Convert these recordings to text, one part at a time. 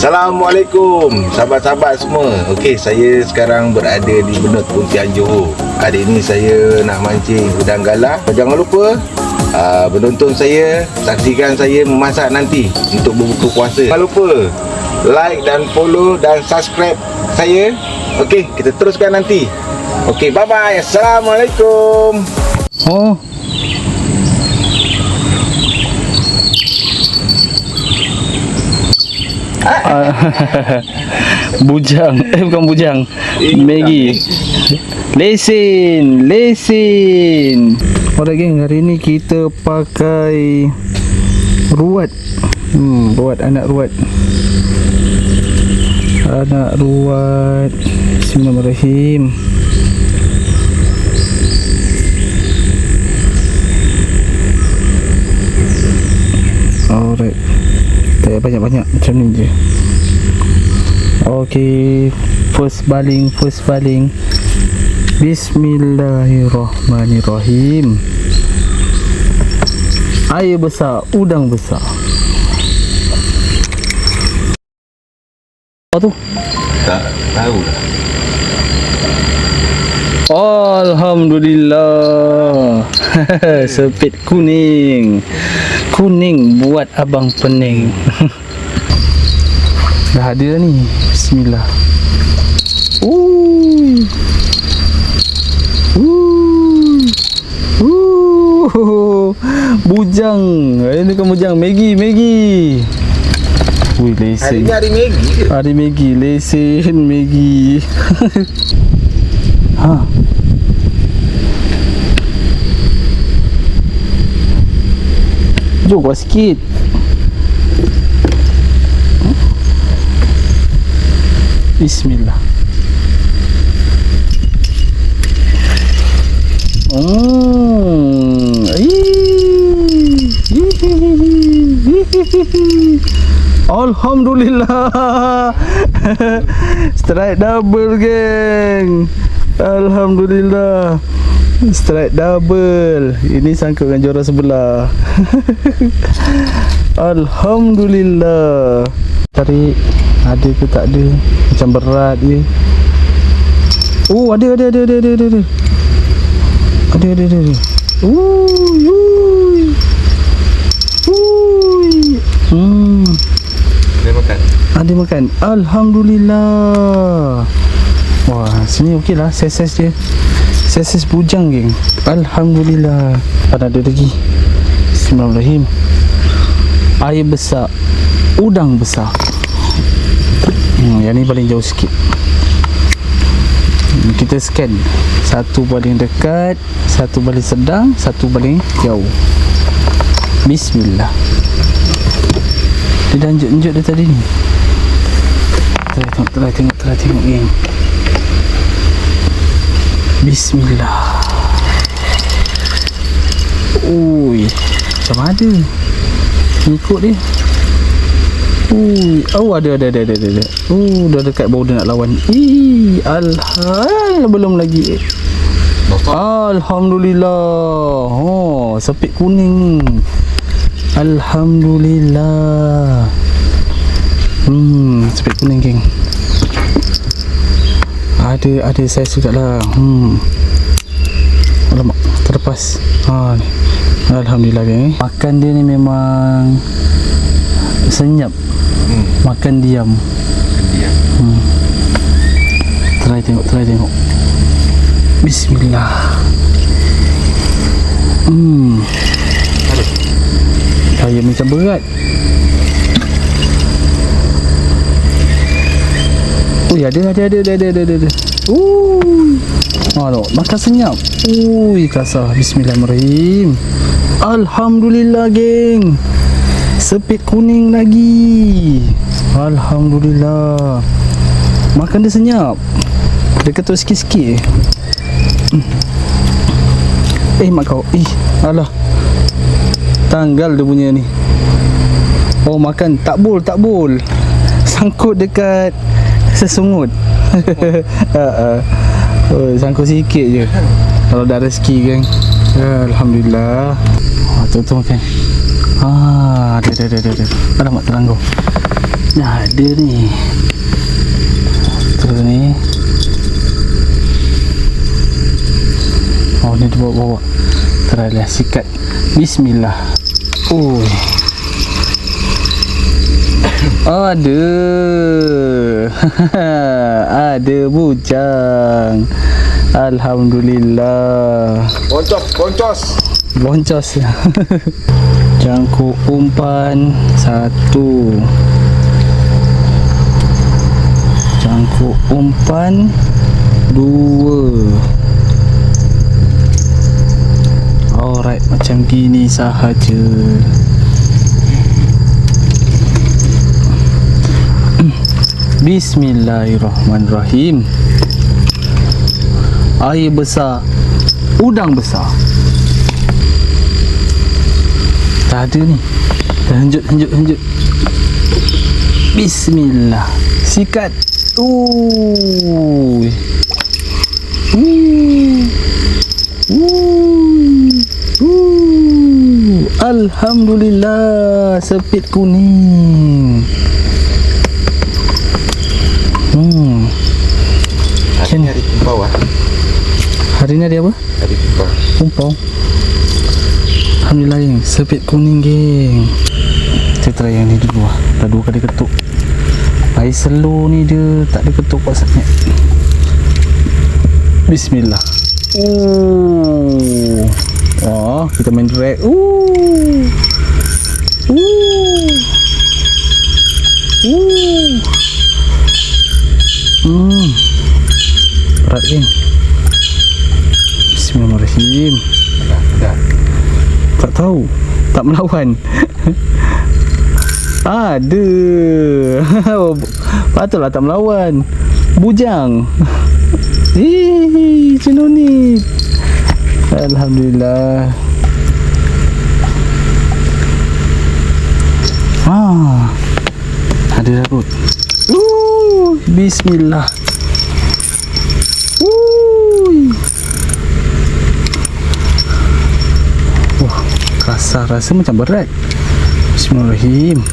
Assalamualaikum sahabat-sahabat semua. Okey, saya sekarang berada di Benut Pontian, Johor. Hari ini saya nak mancing udang galah. Jangan lupa menonton saya, saksikan saya memasak nanti untuk berbuka puasa. Jangan lupa like dan follow dan subscribe saya. Okey, kita teruskan nanti. Okey, bye-bye. Assalamualaikum. Oh. Bujang, bukan bujang, Maggie. Lesin. Alright geng, hari ni kita pakai ruat. Ruat, anak ruat. Bismillahirrahmanirrahim. Alright. Tak banyak-banyak, macam ni je. Okey, first baling. Bismillahirrahmanirrahim. Air besar, udang besar. Apa tu? Tak tahu lah. Alhamdulillah. Sepit kuning buat abang pening. Dah ada ni. Bismillah. Bujang. Ini kan bujang Maggie. Ui, lesen. Hari Maggie ke? Hari Maggie, lesen Maggie. Ha. Jom kuat sikit. Bismillah. Alhamdulillah. Strike double geng. Alhamdulillah. Strike double. Ini sangkut dengan juara sebelah. Alhamdulillah. Tarik. Ada ke tak ada? Macam berat je. Oh, ada. Ada. Ada makan. Alhamdulillah. Wah, sini okey lah. Ses dia. Ses bujang geng. Alhamdulillah. Ada lagi. Bismillahirrahmanirrahim. Air besar, udang besar. Yang ni paling jauh sikit. Kita scan. Satu paling dekat, satu paling sedang, satu paling jauh. Bismillah. Dia dah enjut dia tadi ni. Try tengok geng. Bismillah. Ui, macam ada. Ikut dia. Oh, ada. Dah dekat bau dia nak lawan. Belum lagi. Alhamdulillah. Oh, sepit kuning. Alhamdulillah. Sepit kuning geng. Ada saiz jugalah. Alamak, terlepas. Alhamdulillah geng. Makan dia ni memang senyap. Makan diam. Try tengok. Bismillah. Ayam macam berat. Ada. Makan senyap. Kasar. Bismillahirrahmanirrahim. Alhamdulillah geng. Sepit kuning lagi. Alhamdulillah. Makan dia senyap. Dia ketuk sikit-sikit. Mak kau. Alah. Tanggal dia punya ni. Oh, makan tak bol. Sangkut dekat sesungut. Sangkut sikit je. Kalau dah rezeki geng. Alhamdulillah. Tu makan. Ada. Alamak, teranggup. Dah ada ni. Terus ni. Oh, ni dia bawa. Teralah sikat. Bismillah. Oi. Ada. Ada bujang. Alhamdulillah. Boncos. Boncos. Cangkuk umpan 1. Cangkuk umpan 2. Alright, macam gini sahaja. Bismillahirrahmanirrahim. Air besar, udang besar. Tak ada ni. Henjut. Bismillah. Sikat. Alhamdulillah, sepit kuning. Hari ni hari kumpau Hari ni ada apa? Hari Kumpau. Alhamdulillah, yang sepit kuning, geng. Kita try yang ni dulu lah. Dah 2 kali ketuk. Air slow ni dia tak ada ketuk kuat sangat. Bismillah. Oh, kita main drag. Berat, geng. Bismillahirrahmanirrahim. Dah. Tak tahu. Tak melawan. Ada. Patutlah tak melawan. Bujang. Cenonit. Alhamdulillah. Ada dah kot. Bismillah. Rasa macam berat. Bismillahirrahmanirrahim.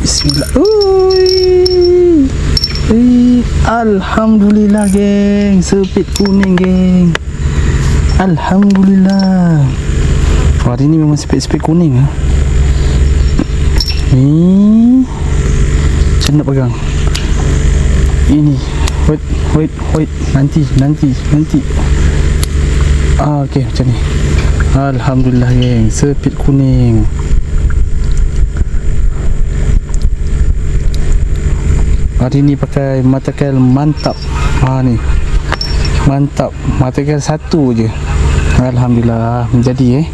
Bismillah. Alhamdulillah, geng. Sepit kuning, geng. Alhamdulillah. Hari ni memang sepit-sepit kuning. Ni macam nak pegang. Ini. Wait. Nanti. Okey, macam ni. Alhamdulillah, geng. Sepit kuning. Hari ni pakai material mantap. Ni. Mantap. Material 1 je. Alhamdulillah, menjadi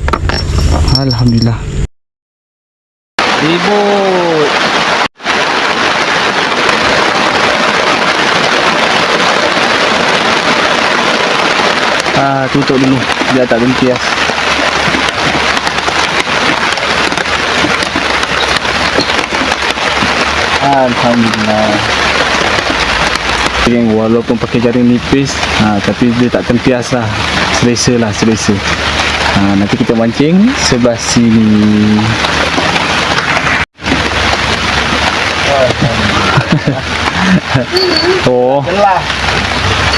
Alhamdulillah. Ribut. Tutup dulu biar tak lempias. Alhamdulillah. Walaupun pakai jaring nipis, tapi dia tak tempias lah. Selesa. Nanti kita mancing sebelah sini. Oh,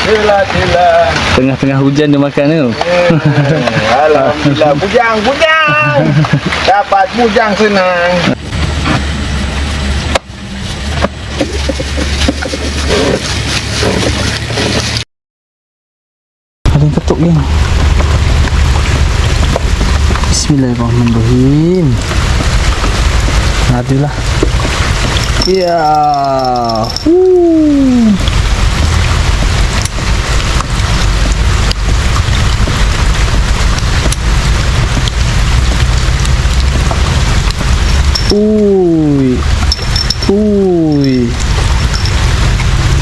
Celah. Tengah-tengah hujan dia makan tu. Alhamdulillah. Bujang. Dapat bujang senang. Ada yang ketuk, geng. Bismillahirrahmanirrahim. Adalah. Ya.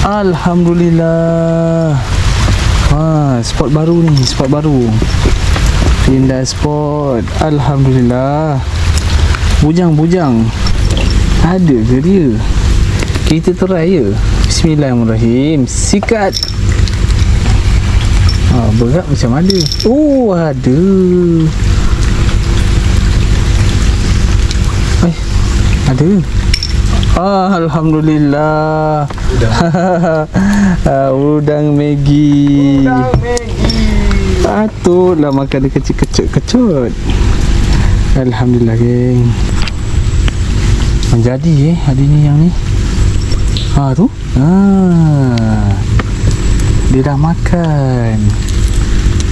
Alhamdulillah. Spot baru ni, pindah spot. Alhamdulillah. Bujang ada ke dia? Kita try je. Bismillahirrahmanirrahim. Sikat. Berat macam ada. Ada. Ada. Alhamdulillah. Udang Maggi. Patutlah makan dia kecil-kecil. Alhamdulillah, geng. Menjadi hari ni yang ni. Tu. Dia dah makan.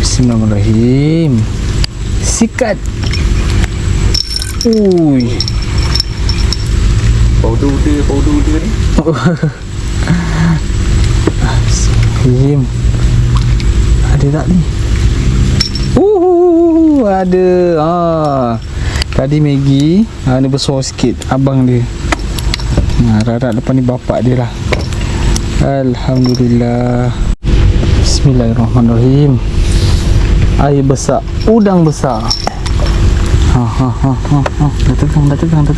Bismillahirrahmanirrahim. Sikat. Ui. Powder ni. Bismillahirrahmanirrahim. Ada tak ni? Ada. Tadi Maggi, ni besar sikit abang dia. Harap lepas ni bapak dia lah. Alhamdulillah. Bismillahirrahmanirrahim. Air besar, udang besar. Dah tegang.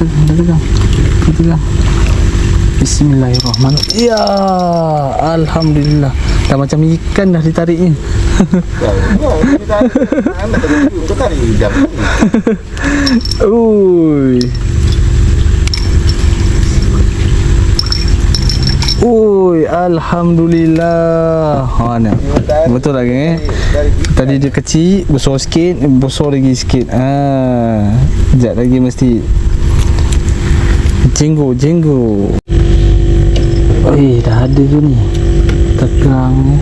Bismillahirrahmanirrahim. Ya, alhamdulillah. Dah macam ikan dah ditariknya. Kau tarik udang. Ui. Alhamdulillah. Ni. Betul lah, geng. Tadi dia kecil, besar sikit, besar lagi sikit. Sekejap lagi mesti jenggo. Dah ada ke ni? Tegang ni.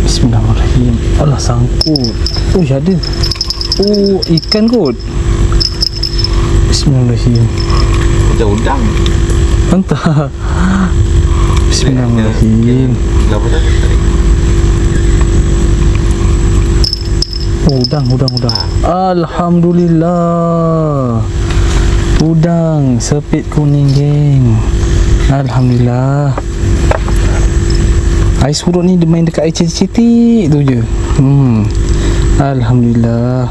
Bismillahirrahmanirrahim. Allah, sangkut. Ada. Ikan kot. Bismillahirrahmanirrahim. Macam udang. Entah. Bismillahirrahmanirrahim. Kenapa tak tarik? Udang. Alhamdulillah. Udang sepit kuning, geng. Alhamdulillah. Air surut ni dia main dekat air cetik-cetik tu je. Alhamdulillah.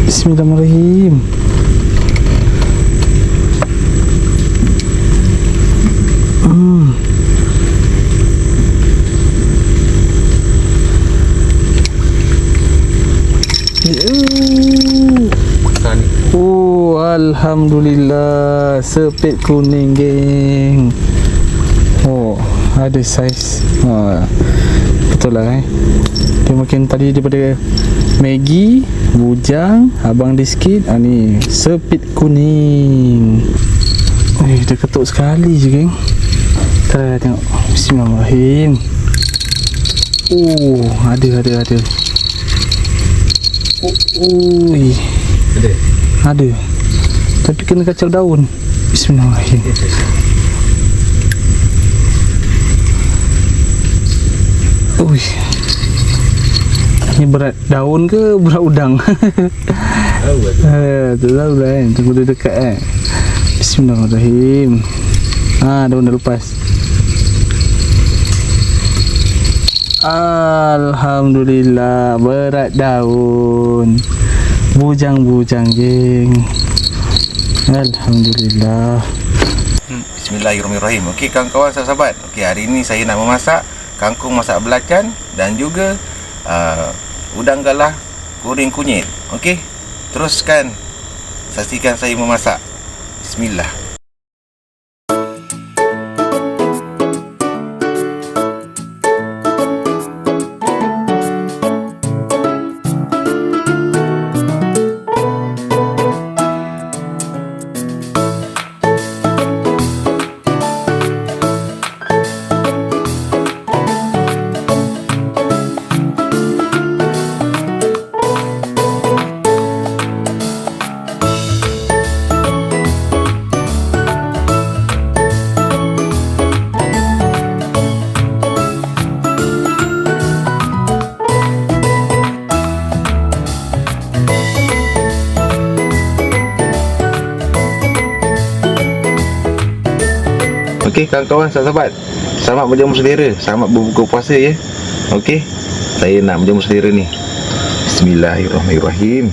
Bismillahirrahmanirrahim. Alhamdulillah, sepit kuning, geng. Ada saiz. Betul lah, dia makin tadi daripada Maggi, bujang, abang dia sikit. Ni sepit kuning. Dia ketuk sekali je, geng. Kita tengok. Bismillahirrahmanirrahim. Ada. Ada. Tapi kena kacau daun. Bismillahirrahmanirrahim. Ni berat daun ke berat udang? Tu tahu lah kan. Tunggu dia dekat kan. Bismillahirrahmanirrahim. Daun dah lepas. Alhamdulillah, berat daun. Bujang-bujang, geng. Alhamdulillah. Bismillahirrahmanirrahim. Okey, kawan-kawan, sahabat. Okey, hari ini saya nak memasak kangkung masak belacan dan juga udang galah goreng kunyit. Okey, teruskan saksikan saya memasak. Bismillah. Okey, kawan-kawan, sahabat, selamat berjamu selera, selamat berbuka puasa ya. Okey, saya nak berjamu selera ni. Bismillahirrahmanirrahim.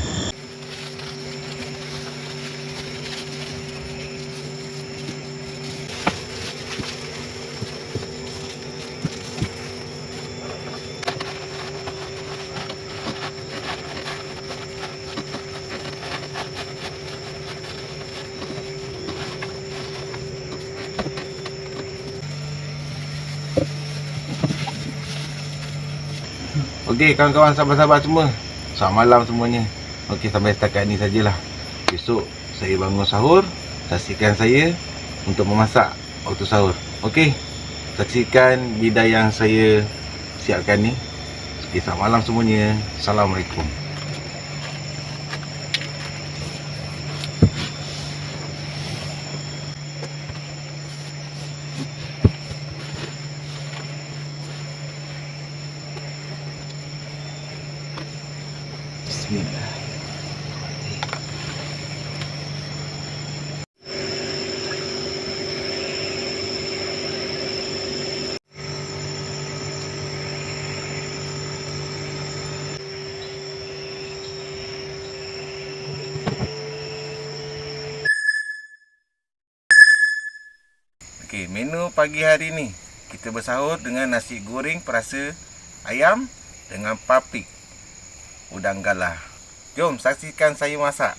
Okey, kawan-kawan sahabat-sahabat semua, selamat malam semuanya. Okey, sampai setakat ni sajalah. Besok saya bangun sahur, saksikan saya untuk memasak waktu sahur. Okey, saksikan bidai yang saya siapkan ni. Okey, selamat malam semuanya. Assalamualaikum. Bismillah. Okey, menu pagi hari ni kita bersahur dengan nasi goreng perasa ayam dengan papik udang galah. Jom saksikan saya masak.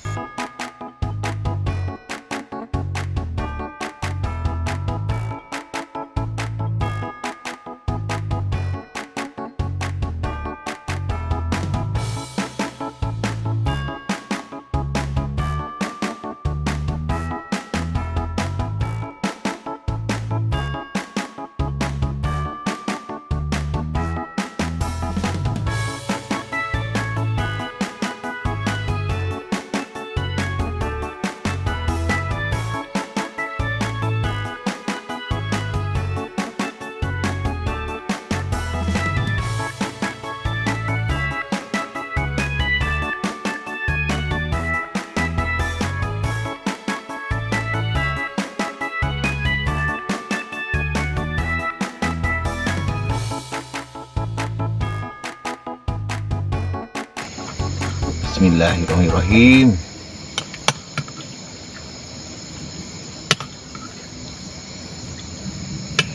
Bismillahirrahmanirrahim.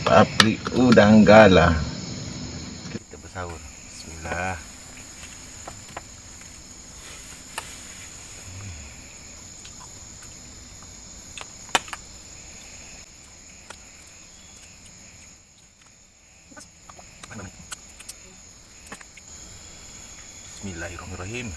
Paprik udang galah. Kita bersahur. Bismillah. Bismillahirrahmanirrahim.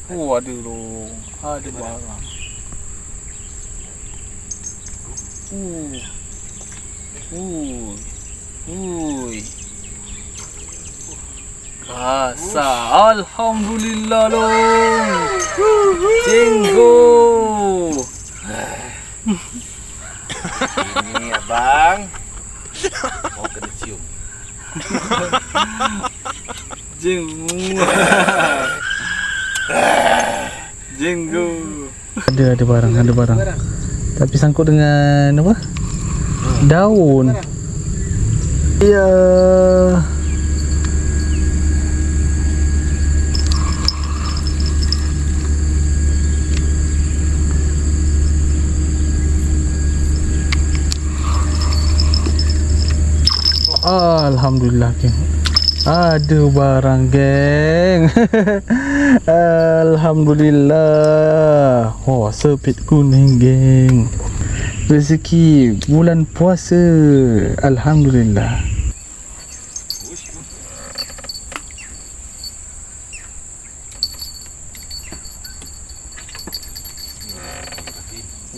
Oh, ada loh. Ada barang. Ui. Rasa. Alhamdulillah loh. Jenggo. Ini abang mau kena cium. Jenggo. Ada barang. Tapi sangkut dengan apa? Daun. Ya. Alhamdulillah geng. Ada barang geng. Alhamdulillah. Oh, sepit kuning geng. Rezeki bulan puasa. Alhamdulillah.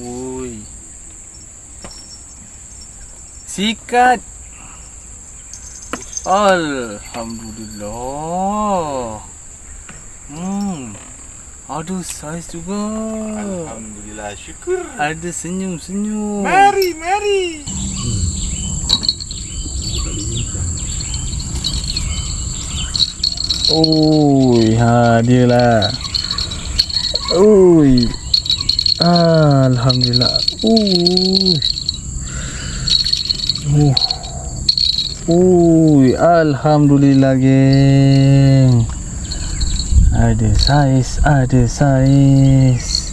Ui. Sikat. Alhamdulillah. Ada saiz juga. Alhamdulillah, syukur. Ada senyum-senyum. Mari. Ui, dia lah. Ui. Alhamdulillah. Ui, alhamdulillah geng. Ada saiz.